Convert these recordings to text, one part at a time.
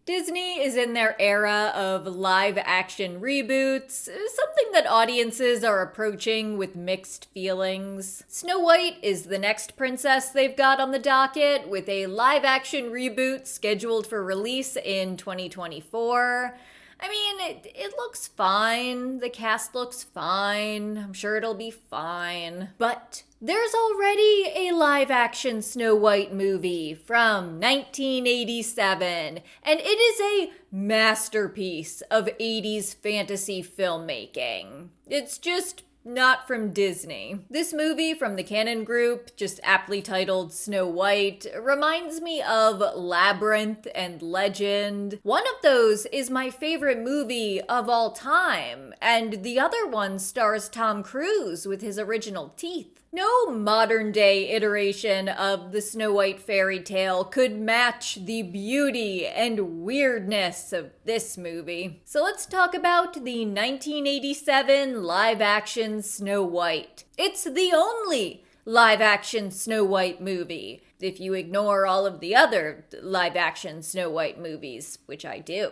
Disney is in their era of live-action reboots, something that audiences are approaching with mixed feelings. Snow White is the next princess they've got on the docket, with a live-action reboot scheduled for release in 2024. I mean, it looks fine. The cast looks fine. I'm sure it'll be fine. But there's already a live-action Snow White movie from 1987, and it is a masterpiece of 80s fantasy filmmaking. It's just not from Disney. This movie from the Canon Group, just aptly titled Snow White, reminds me of Labyrinth and Legend. One of those is my favorite movie of all time, and the other one stars Tom Cruise with his original teeth. No modern-day iteration of the Snow White fairy tale could match the beauty and weirdness of this movie. So let's talk about the 1987 live-action Snow White. It's the only live-action Snow White movie, if you ignore all of the other live-action Snow White movies, which I do.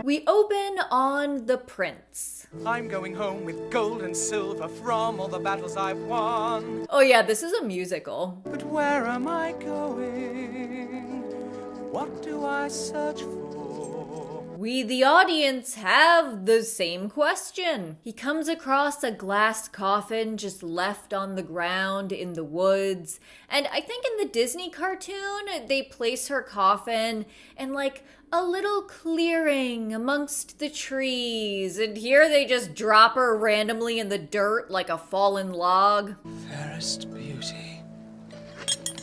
We open on the prince. I'm going home with gold and silver from all the battles I've won. Oh yeah, this is a musical. But where am I going? What do I search for? We, the audience, have the same question. He comes across a glass coffin just left on the ground in the woods. And I think in the Disney cartoon, they place her coffin in like a little clearing amongst the trees. And here they just drop her randomly in the dirt like a fallen log. Fairest beauty,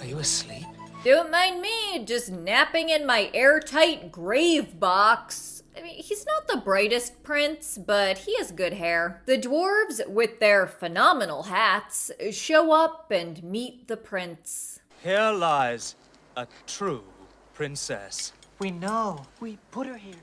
are you asleep? Don't mind me, just napping in my airtight grave box. I mean, he's not the brightest prince, but he has good hair. The dwarves, with their phenomenal hats, show up and meet the prince. Here lies a true princess. We know. We put her here.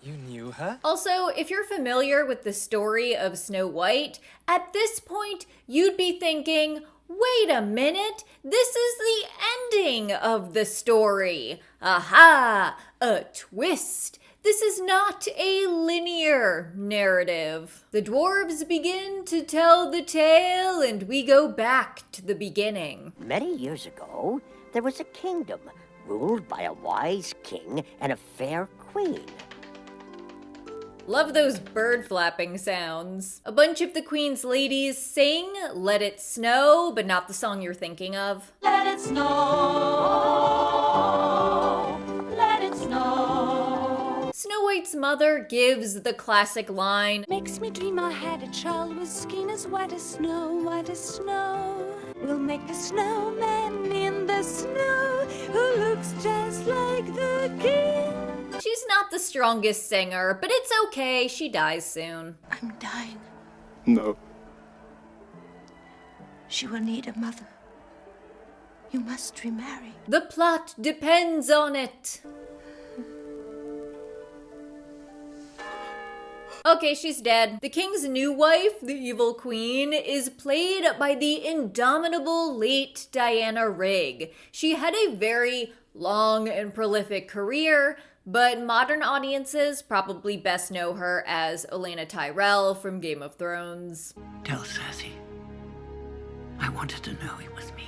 You knew her? Also, if you're familiar with the story of Snow White, at this point, you'd be thinking, wait a minute, this is the ending of the story. Aha, a twist. This is not a linear narrative. The dwarves begin to tell the tale, and we go back to the beginning. Many years ago, there was a kingdom ruled by a wise king and a fair queen. Love those bird flapping sounds. A bunch of the Queen's ladies sing Let It Snow, but not the song you're thinking of. Let it snow, let it snow. Snow White's mother gives the classic line, Makes me dream I had a child with skin as white as snow, white as snow. We'll make a snowman in the snow who looks just like the king. She's not the strongest singer, but it's okay, she dies soon. I'm dying. No. She will need a mother. You must remarry. The plot depends on it. Okay, she's dead. The king's new wife, the evil queen, is played by the indomitable late Diana Rigg. She had a very long and prolific career, but modern audiences probably best know her as Olenna Tyrell from Game of Thrones. Tell Sassy. I wanted to know it was me.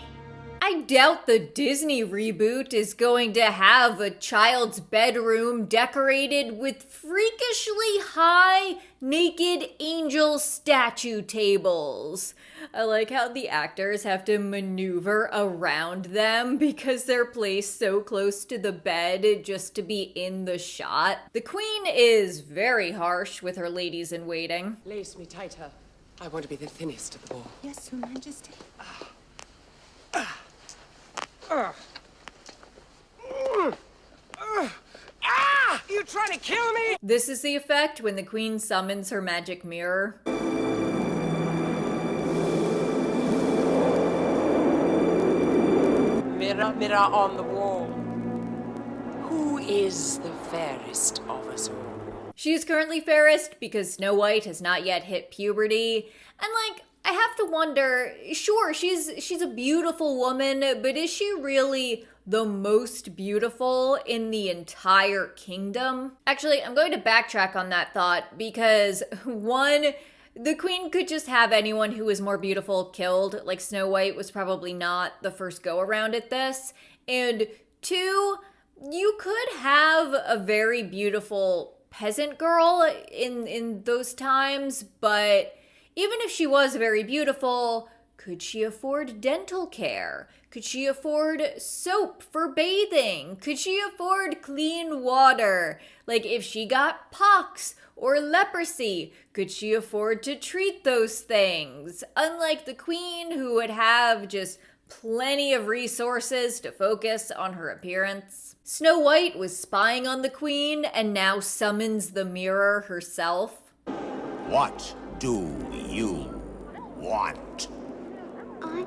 I doubt the Disney reboot is going to have a child's bedroom decorated with freakishly high, naked angel statue tables. I like how the actors have to maneuver around them because they're placed so close to the bed just to be in the shot. The queen is very harsh with her ladies in waiting. Lace me tighter. I want to be the thinnest of the ball. Yes, Your Majesty. You trying to kill me? This is the effect when the queen summons her magic mirror. Mirror, mirror on the wall. Who is the fairest of us all? She is currently fairest because Snow White has not yet hit puberty. And like, I have to wonder, sure, she's a beautiful woman, but is she really the most beautiful in the entire kingdom. Actually, I'm going to backtrack on that thought because one, the queen could just have anyone who was more beautiful killed, like Snow White was probably not the first go around at this. And two, you could have a very beautiful peasant girl in those times, but even if she was very beautiful, could she afford dental care? Could she afford soap for bathing? Could she afford clean water? Like if she got pox or leprosy, could she afford to treat those things? Unlike the queen, who would have just plenty of resources to focus on her appearance. Snow White was spying on the queen and now summons the mirror herself. What do you want? I'm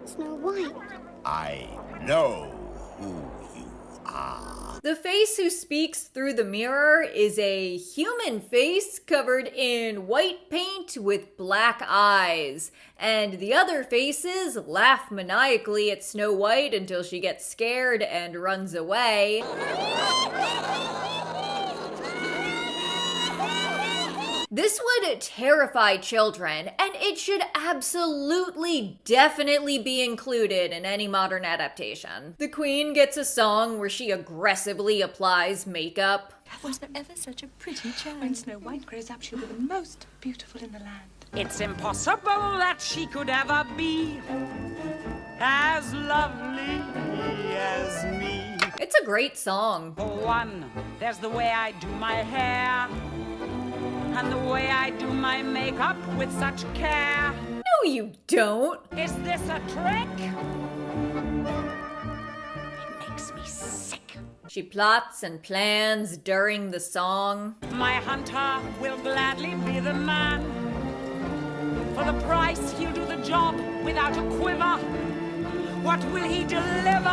Snow White. I know who you are. The face who speaks through the mirror is a human face covered in white paint with black eyes. And the other faces laugh maniacally at Snow White until she gets scared and runs away. This would terrify children, and it should absolutely, definitely be included in any modern adaptation. The queen gets a song where she aggressively applies makeup. Was there ever such a pretty child? When Snow White grows up, she'll be the most beautiful in the land. It's impossible that she could ever be as lovely as me. It's a great song. For one, there's the way I do my hair, and the way I do my makeup with such care. No, you don't. Is this a trick? It makes me sick. She plots and plans during the song. My hunter will gladly be the man. For the price, he'll do the job without a quiver. What will he deliver?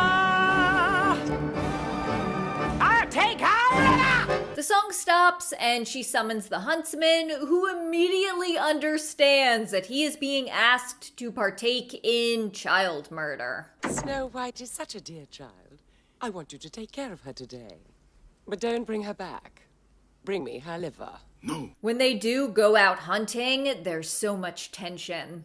I'll take her! The song stops and she summons the huntsman, who immediately understands that he is being asked to partake in child murder. Snow White is such a dear child. I want you to take care of her today. But don't bring her back. Bring me her liver. No. When they do go out hunting, there's so much tension.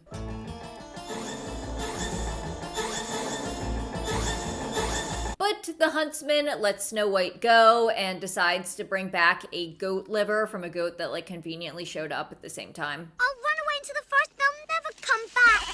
But the huntsman lets Snow White go and decides to bring back a goat liver from a goat that conveniently showed up at the same time. I'll run away into the forest. They'll never come back.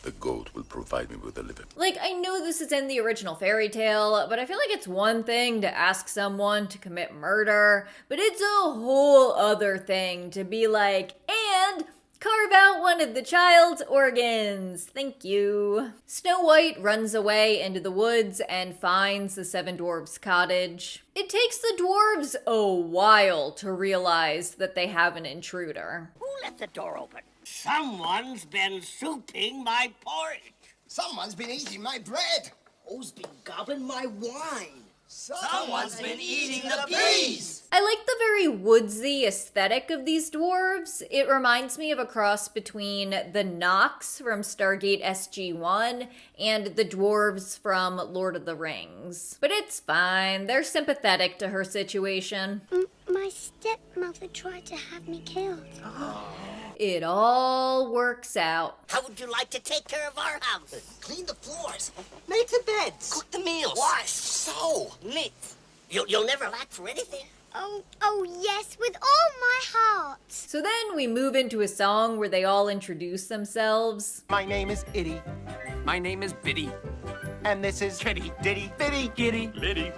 The goat will provide me with a liver. I know this is in the original fairy tale, but I feel like it's one thing to ask someone to commit murder, but it's a whole other thing to be like, and carve out one of the child's organs. Thank you. Snow White runs away into the woods and finds the Seven Dwarfs' cottage. It takes the dwarves a while to realize that they have an intruder. Who left the door open? Someone's been souping my porridge. Someone's been eating my bread. Who's been gobbling my wine? Someone's been eating the peas. I like the very woodsy aesthetic of these dwarves. It reminds me of a cross between the Nox from Stargate SG-1 and the dwarves from Lord of the Rings. But it's fine. They're sympathetic to her situation. My stepmother tried to have me killed. It all works out. How would you like to take care of our house? Clean the floors. Make the beds. Cook the meals. Wash. Sew. Knit. You'll never lack for anything. Oh yes, with all my heart. So then we move into a song where they all introduce themselves. My name is Itty, My name is Biddy. and this is Kitty. Diddy. Biddy. Giddy. Liddy.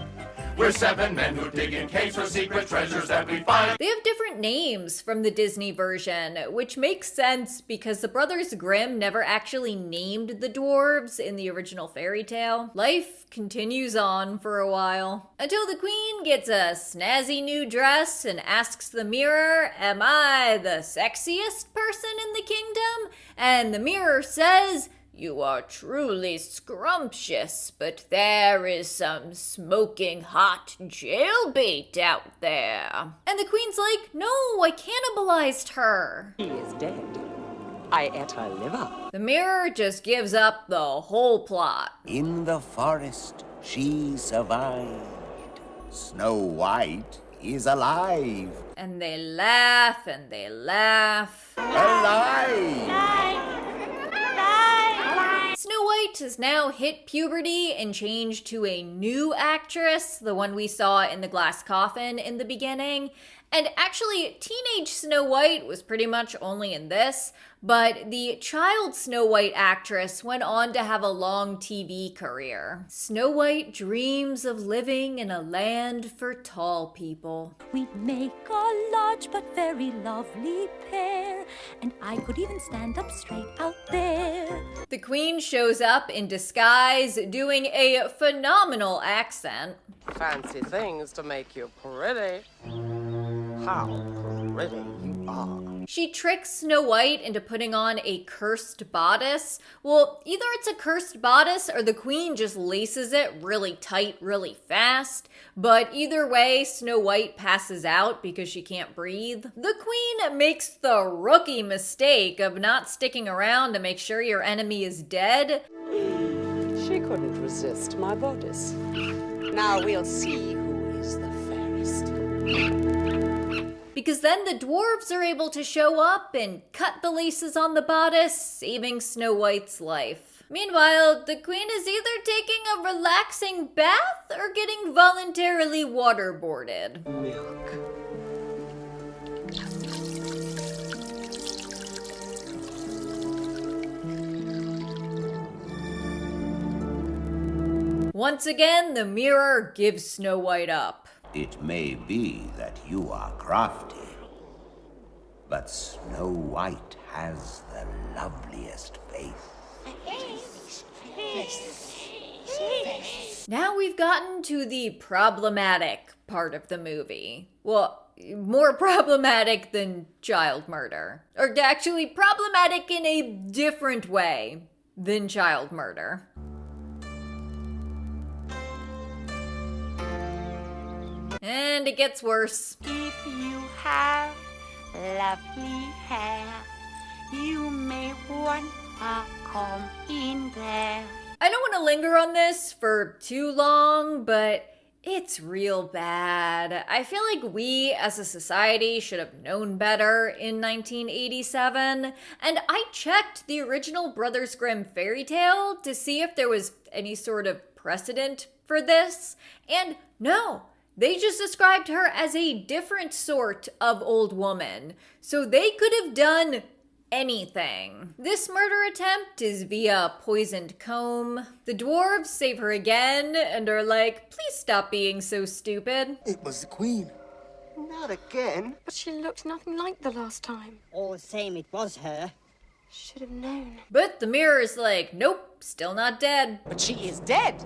We're seven men who dig in caves for secret treasures that we find. They have different names from the Disney version, which makes sense because the Brothers Grimm never actually named the dwarves in the original fairy tale. Life continues on for a while, until the queen gets a snazzy new dress and asks the mirror, "Am I the sexiest person in the kingdom?" And the mirror says, "You are truly scrumptious, but there is some smoking hot jailbait out there." And the queen's like, "No, I cannibalized her." He is dead. I ate her liver. The mirror just gives up the whole plot. In the forest, she survived. Snow White is alive. And they laugh and they laugh. Alive! Snow White has now hit puberty and changed to a new actress, the one we saw in the glass coffin in the beginning. And actually, teenage Snow White was pretty much only in this, but the child Snow White actress went on to have a long TV career. Snow White dreams of living in a land for tall people. We'd make a large but very lovely pair, and I could even stand up straight out there. The Queen shows up in disguise, doing a phenomenal accent. Fancy things to make you pretty. How pretty you are. She tricks Snow White into putting on a cursed bodice. Well, either it's a cursed bodice or the Queen just laces it really tight, really fast. But either way, Snow White passes out because she can't breathe. The Queen makes the rookie mistake of not sticking around to make sure your enemy is dead. She couldn't resist my bodice. Now we'll see who is the fairest. Because then the dwarves are able to show up and cut the laces on the bodice, saving Snow White's life. Meanwhile, the Queen is either taking a relaxing bath or getting voluntarily waterboarded. Milk. Once again, the mirror gives Snow White up. It may be that you are crafty, but Snow White has the loveliest face. Now we've gotten to the problematic part of the movie. Well, more problematic than child murder. Or actually problematic in a different way than child murder. And it gets worse. If you have lovely hair, you may want to come in there. I don't want to linger on this for too long, but it's real bad. I feel like we as a society should have known better in 1987, and I checked the original Brothers Grimm fairy tale to see if there was any sort of precedent for this, and no. They just described her as a different sort of old woman, so they could have done anything. This murder attempt is via poisoned comb. The dwarves save her again and are like, please stop being so stupid. It was the Queen. Not again. But she looked nothing like the last time. All the same, it was her. Should have known. But the mirror is like, nope, still not dead. But she is dead.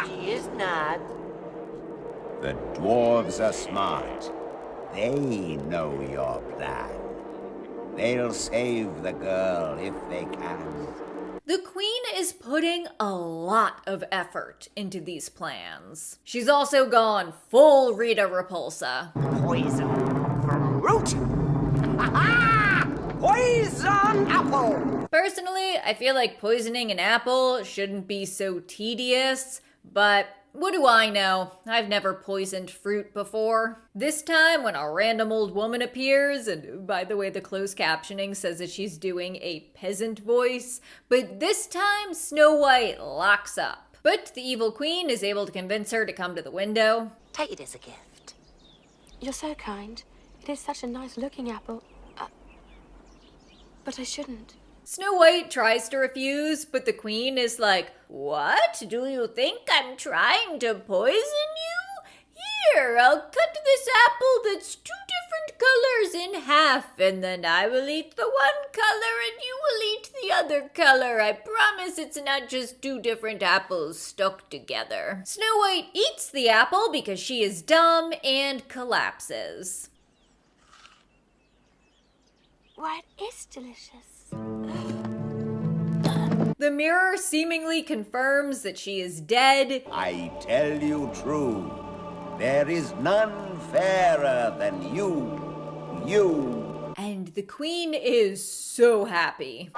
She is not. The dwarves are smart. They know your plan. They'll save the girl if they can. The Queen is putting a lot of effort into these plans. She's also gone full Rita Repulsa. Poison fruit. Poison apple. Personally, I feel like poisoning an apple shouldn't be so tedious, but what do I know? I've never poisoned fruit before. This time, when a random old woman appears, and by the way, the closed captioning says that she's doing a peasant voice, but this time, Snow White locks up. But the evil Queen is able to convince her to come to the window. Take it as a gift. You're so kind. It is such a nice looking apple. But I shouldn't. Snow White tries to refuse, but the Queen is like, what? Do you think I'm trying to poison you? Here, I'll cut this apple that's 2 different colors in half, and then I will eat the one color and you will eat the other color. I promise it's not just 2 different apples stuck together. Snow White eats the apple because she is dumb and collapses. Why, it is delicious. The mirror seemingly confirms that she is dead. I tell you true, there is none fairer than you. And the queen is so happy.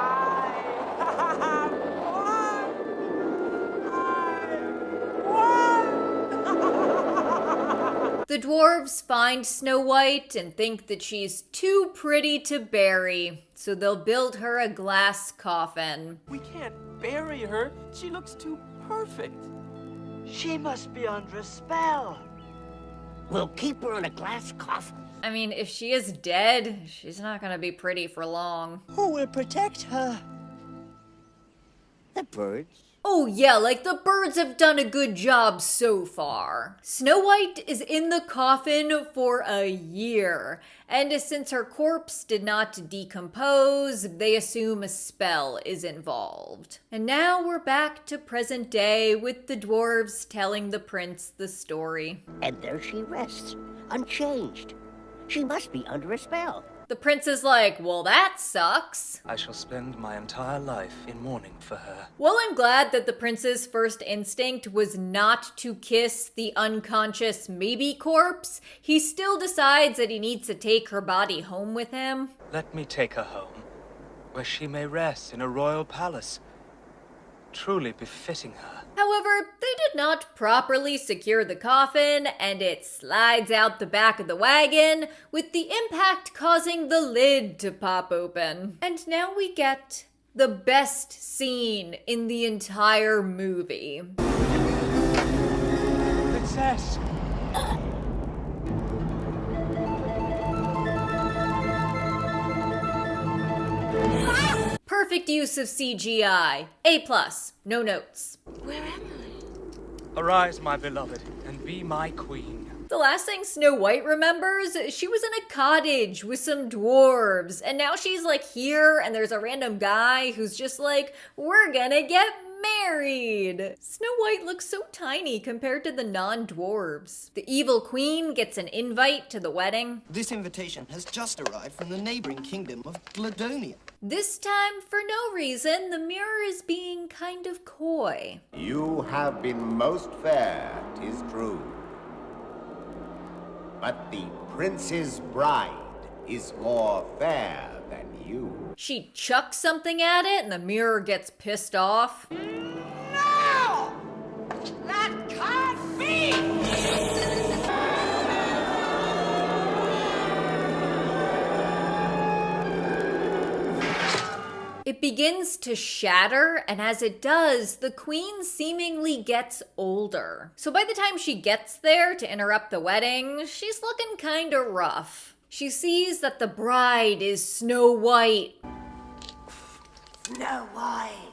The dwarves find Snow White and think that she's too pretty to bury, so they'll build her a glass coffin. We can't bury her. She looks too perfect. She must be under a spell. We'll keep her in a glass coffin. I mean, if she is dead, she's not gonna be pretty for long. Who will protect her? The birds. Oh yeah, like the birds have done a good job so far. Snow White is in the coffin for a year, and since her corpse did not decompose, they assume a spell is involved. And now we're back to present day with the dwarves telling the prince the story. And there she rests, unchanged. She must be under a spell. The prince is like, well, that sucks. I shall spend my entire life in mourning for her. Well, I'm glad that the prince's first instinct was not to kiss the unconscious maybe corpse. He still decides that he needs to take her body home with him. Let me take her home, where she may rest in a royal palace, truly befitting her. However, they did not properly secure the coffin, and it slides out the back of the wagon, with the impact causing the lid to pop open. And now we get the best scene in the entire movie. Princess! Perfect use of CGI. A+, no notes. Where am I? Arise, my beloved, and be my queen. The last thing Snow White remembers, she was in a cottage with some dwarves, and now she's like here, and there's a random guy who's just like, we're gonna get married. Snow White looks so tiny compared to the non-dwarves. The evil queen gets an invite to the wedding. This invitation has just arrived from the neighboring kingdom of Gladonia. This time, for no reason, the mirror is being kind of coy. You have been most fair, 'tis true. But the prince's bride is more fair than you. She chucks something at it and the mirror gets pissed off. No! That can't be! It begins to shatter, and as it does, the queen seemingly gets older. So by the time she gets there to interrupt the wedding, she's looking kinda rough. She sees that the bride is Snow White. Snow White.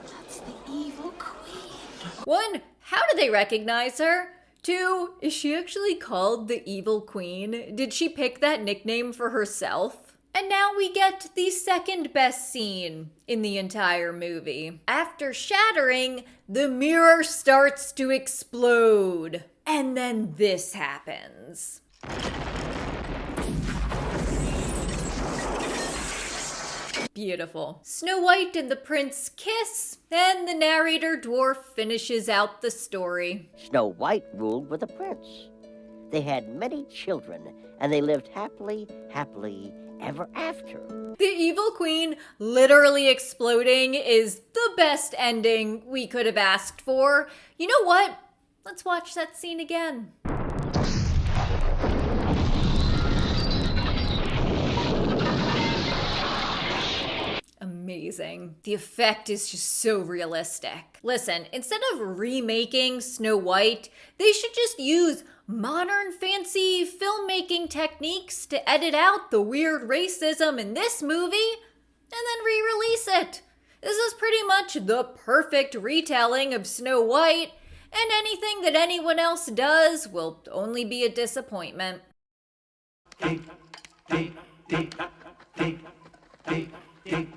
That's the evil queen. 1, how do they recognize her? 2, is she actually called the Evil Queen? Did she pick that nickname for herself? And now we get the second best scene in the entire movie. After shattering, the mirror starts to explode. And then this happens. Beautiful. Snow White and the prince kiss, and the narrator dwarf finishes out the story. Snow White ruled with a prince. They had many children, and they lived happily ever after. The evil queen literally exploding is the best ending we could have asked for. You know what? Let's watch that scene again. Amazing. The effect is just so realistic. Listen, instead of remaking Snow White, they should just use modern fancy filmmaking techniques to edit out the weird racism in this movie and then re-release it. This is pretty much the perfect retelling of Snow White, and anything that anyone else does will only be a disappointment. Deep, deep, deep, deep, deep, deep.